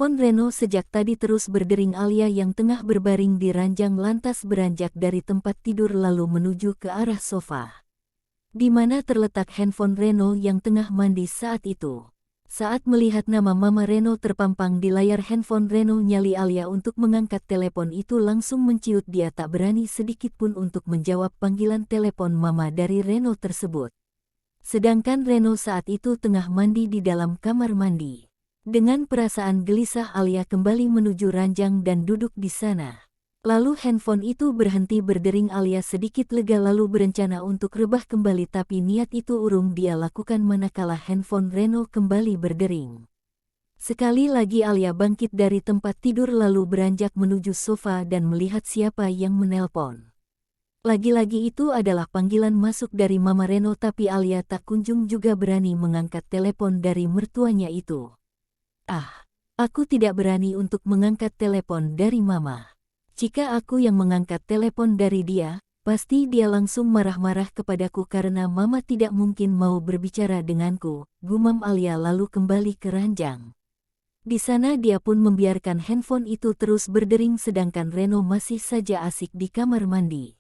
Handphone Reno sejak tadi terus berdering. Alia yang tengah berbaring di ranjang lantas beranjak dari tempat tidur lalu menuju ke arah sofa, di mana terletak handphone Reno yang tengah mandi saat itu. Saat melihat nama Mama Reno terpampang di layar handphone Reno, nyali Alia untuk mengangkat telepon itu langsung menciut. Dia tak berani sedikitpun untuk menjawab panggilan telepon Mama dari Reno tersebut. Sedangkan Reno saat itu tengah mandi di dalam kamar mandi. Dengan perasaan gelisah Alia kembali menuju ranjang dan duduk di sana. Lalu handphone itu berhenti berdering. Alia sedikit lega lalu berencana untuk rebah kembali, tapi niat itu urung dia lakukan manakala handphone Reno kembali berdering. Sekali lagi Alia bangkit dari tempat tidur lalu beranjak menuju sofa dan melihat siapa yang menelpon. Lagi-lagi itu adalah panggilan masuk dari Mama Reno, tapi Alia tak kunjung juga berani mengangkat telepon dari mertuanya itu. Aku tidak berani untuk mengangkat telepon dari Mama. Jika aku yang mengangkat telepon dari dia, pasti dia langsung marah-marah kepadaku karena Mama tidak mungkin mau berbicara denganku, gumam Alia lalu kembali ke ranjang. Di sana dia pun membiarkan handphone itu terus berdering sedangkan Reno masih saja asik di kamar mandi.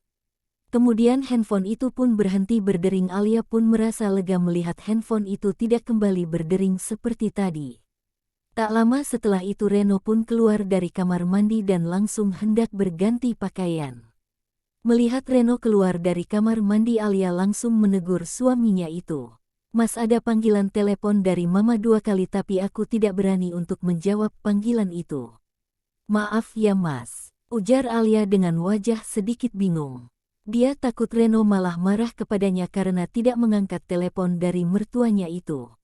Kemudian handphone itu pun berhenti berdering. Alia pun merasa lega melihat handphone itu tidak kembali berdering seperti tadi. Tak lama setelah itu Reno pun keluar dari kamar mandi dan langsung hendak berganti pakaian. Melihat Reno keluar dari kamar mandi, Alia langsung menegur suaminya itu. Mas, ada panggilan telepon dari Mama 2 kali tapi aku tidak berani untuk menjawab panggilan itu. Maaf ya Mas, ujar Alia dengan wajah sedikit bingung. Dia takut Reno malah marah kepadanya karena tidak mengangkat telepon dari mertuanya itu.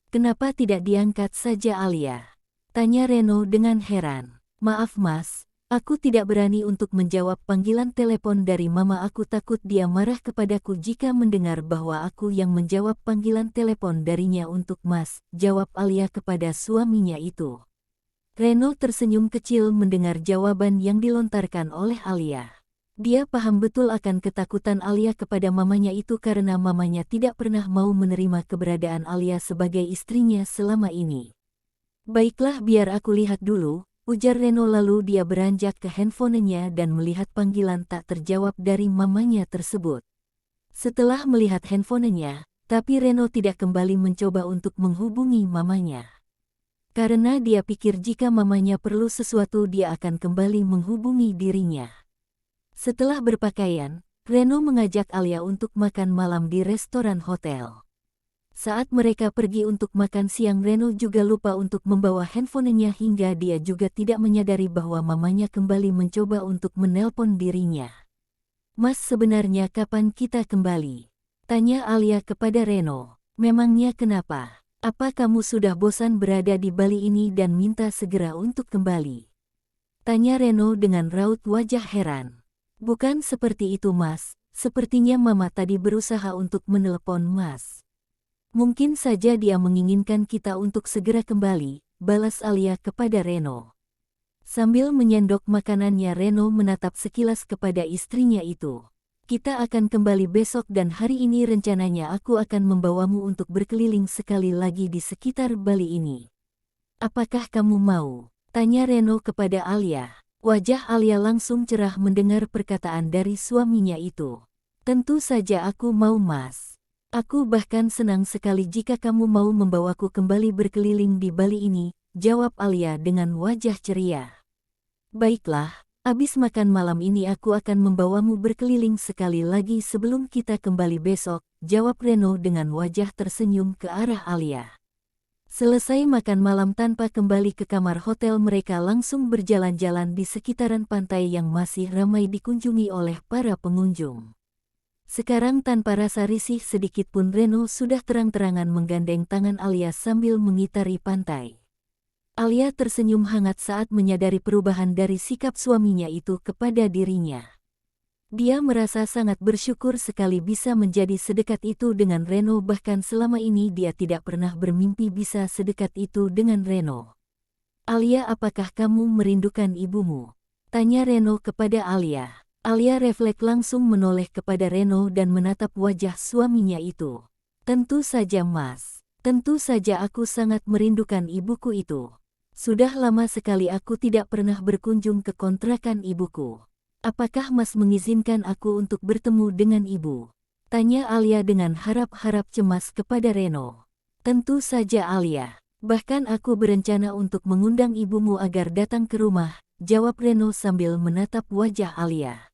Kenapa tidak diangkat saja Alia? Tanya Reno dengan heran. Maaf Mas, aku tidak berani untuk menjawab panggilan telepon dari Mama. Aku takut dia marah kepadaku jika mendengar bahwa aku yang menjawab panggilan telepon darinya untuk Mas, jawab Alia kepada suaminya itu. Reno tersenyum kecil mendengar jawaban yang dilontarkan oleh Alia. Dia paham betul akan ketakutan Alia kepada mamanya itu karena mamanya tidak pernah mau menerima keberadaan Alia sebagai istrinya selama ini. Baiklah, biar aku lihat dulu, ujar Reno lalu dia beranjak ke handphonenya dan melihat panggilan tak terjawab dari mamanya tersebut. Setelah melihat handphonenya, tapi Reno tidak kembali mencoba untuk menghubungi mamanya. Karena dia pikir jika mamanya perlu sesuatu dia akan kembali menghubungi dirinya. Setelah berpakaian, Reno mengajak Alia untuk makan malam di restoran hotel. Saat mereka pergi untuk makan siang, Reno juga lupa untuk membawa handphonenya hingga dia juga tidak menyadari bahwa mamanya kembali mencoba untuk menelpon dirinya. Mas, sebenarnya kapan kita kembali? Tanya Alia kepada Reno. Memangnya kenapa? Apa kamu sudah bosan berada di Bali ini dan minta segera untuk kembali? Tanya Reno dengan raut wajah heran. Bukan seperti itu Mas, sepertinya Mama tadi berusaha untuk menelpon Mas. Mungkin saja dia menginginkan kita untuk segera kembali, balas Alia kepada Reno. Sambil menyendok makanannya, Reno menatap sekilas kepada istrinya itu. Kita akan kembali besok dan hari ini rencananya aku akan membawamu untuk berkeliling sekali lagi di sekitar Bali ini. Apakah kamu mau? Tanya Reno kepada Alia. Wajah Alia langsung cerah mendengar perkataan dari suaminya itu. Tentu saja aku mau Mas. Aku bahkan senang sekali jika kamu mau membawaku kembali berkeliling di Bali ini, jawab Alia dengan wajah ceria. Baiklah, abis makan malam ini aku akan membawamu berkeliling sekali lagi sebelum kita kembali besok, jawab Reno dengan wajah tersenyum ke arah Alia. Selesai makan malam, tanpa kembali ke kamar hotel, mereka langsung berjalan-jalan di sekitaran pantai yang masih ramai dikunjungi oleh para pengunjung. Sekarang tanpa rasa risih sedikitpun Reno sudah terang-terangan menggandeng tangan Alia sambil mengitari pantai. Alia tersenyum hangat saat menyadari perubahan dari sikap suaminya itu kepada dirinya. Dia merasa sangat bersyukur sekali bisa menjadi sedekat itu dengan Reno, bahkan selama ini dia tidak pernah bermimpi bisa sedekat itu dengan Reno. Alia, apakah kamu merindukan ibumu? Tanya Reno kepada Alia. Alia refleks langsung menoleh kepada Reno dan menatap wajah suaminya itu. Tentu saja Mas, tentu saja aku sangat merindukan ibuku itu. Sudah lama sekali aku tidak pernah berkunjung ke kontrakan ibuku. Apakah Mas mengizinkan aku untuk bertemu dengan ibu? Tanya Alia dengan harap-harap cemas kepada Reno. Tentu saja Alia. Bahkan aku berencana untuk mengundang ibumu agar datang ke rumah, jawab Reno sambil menatap wajah Alia.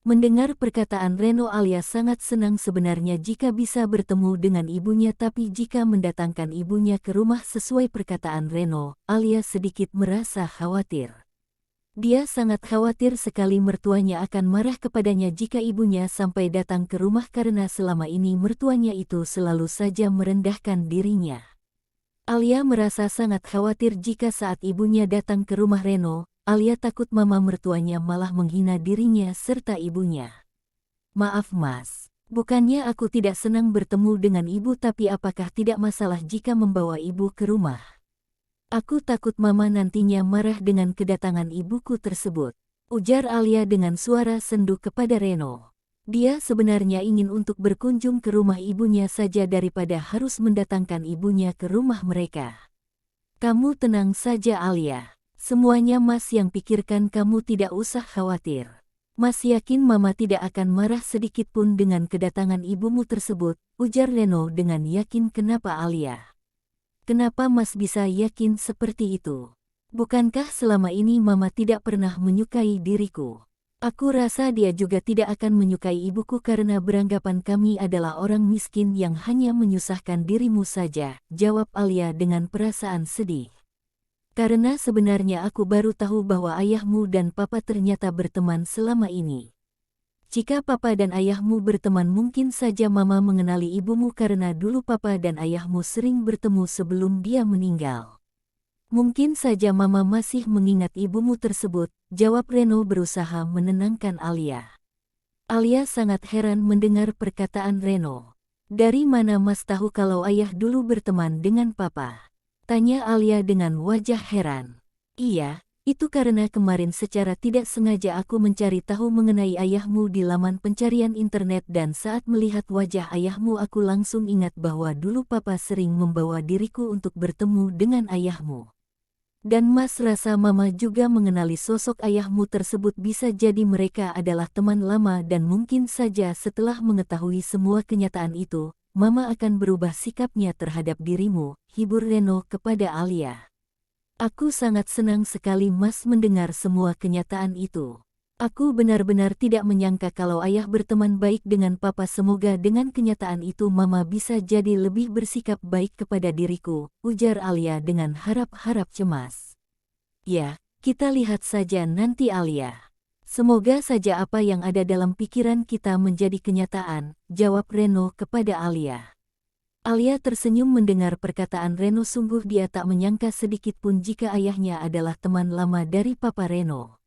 Mendengar perkataan Reno, Alia sangat senang sebenarnya jika bisa bertemu dengan ibunya, tapi jika mendatangkan ibunya ke rumah sesuai perkataan Reno, Alia sedikit merasa khawatir. Dia sangat khawatir sekali mertuanya akan marah kepadanya jika ibunya sampai datang ke rumah karena selama ini mertuanya itu selalu saja merendahkan dirinya. Alia merasa sangat khawatir jika saat ibunya datang ke rumah Reno, Alia takut mama mertuanya malah menghina dirinya serta ibunya. Maaf Mas, bukannya aku tidak senang bertemu dengan ibu, tapi apakah tidak masalah jika membawa ibu ke rumah? Aku takut mama nantinya marah dengan kedatangan ibuku tersebut, ujar Alia dengan suara sendu kepada Reno. Dia sebenarnya ingin untuk berkunjung ke rumah ibunya saja daripada harus mendatangkan ibunya ke rumah mereka. Kamu tenang saja Alia. Semuanya Mas yang pikirkan, kamu tidak usah khawatir. Mas yakin mama tidak akan marah sedikit pun dengan kedatangan ibumu tersebut, ujar Reno dengan yakin. Kenapa Alia? Kenapa Mas bisa yakin seperti itu? Bukankah selama ini mama tidak pernah menyukai diriku? Aku rasa dia juga tidak akan menyukai ibuku karena beranggapan kami adalah orang miskin yang hanya menyusahkan dirimu saja, jawab Alia dengan perasaan sedih. Karena sebenarnya aku baru tahu bahwa ayahmu dan papa ternyata berteman selama ini. Jika papa dan ayahmu berteman, mungkin saja mama mengenali ibumu karena dulu papa dan ayahmu sering bertemu sebelum dia meninggal. Mungkin saja mama masih mengingat ibumu tersebut, jawab Reno berusaha menenangkan Alia. Alia sangat heran mendengar perkataan Reno. Dari mana Mas tahu kalau ayah dulu berteman dengan papa? Tanya Alia dengan wajah heran. Iya, itu karena kemarin secara tidak sengaja aku mencari tahu mengenai ayahmu di laman pencarian internet, dan saat melihat wajah ayahmu aku langsung ingat bahwa dulu papa sering membawa diriku untuk bertemu dengan ayahmu. Dan Mas rasa mama juga mengenali sosok ayahmu tersebut, bisa jadi mereka adalah teman lama dan mungkin saja setelah mengetahui semua kenyataan itu, mama akan berubah sikapnya terhadap dirimu, hibur Reno kepada Alia. Aku sangat senang sekali Mas mendengar semua kenyataan itu. Aku benar-benar tidak menyangka kalau ayah berteman baik dengan papa. Semoga dengan kenyataan itu mama bisa jadi lebih bersikap baik kepada diriku, ujar Alia dengan harap-harap cemas. Ya, kita lihat saja nanti Alia. Semoga saja apa yang ada dalam pikiran kita menjadi kenyataan, jawab Reno kepada Alia. Alia tersenyum mendengar perkataan Reno. Sungguh dia tak menyangka sedikit pun jika ayahnya adalah teman lama dari papa Reno.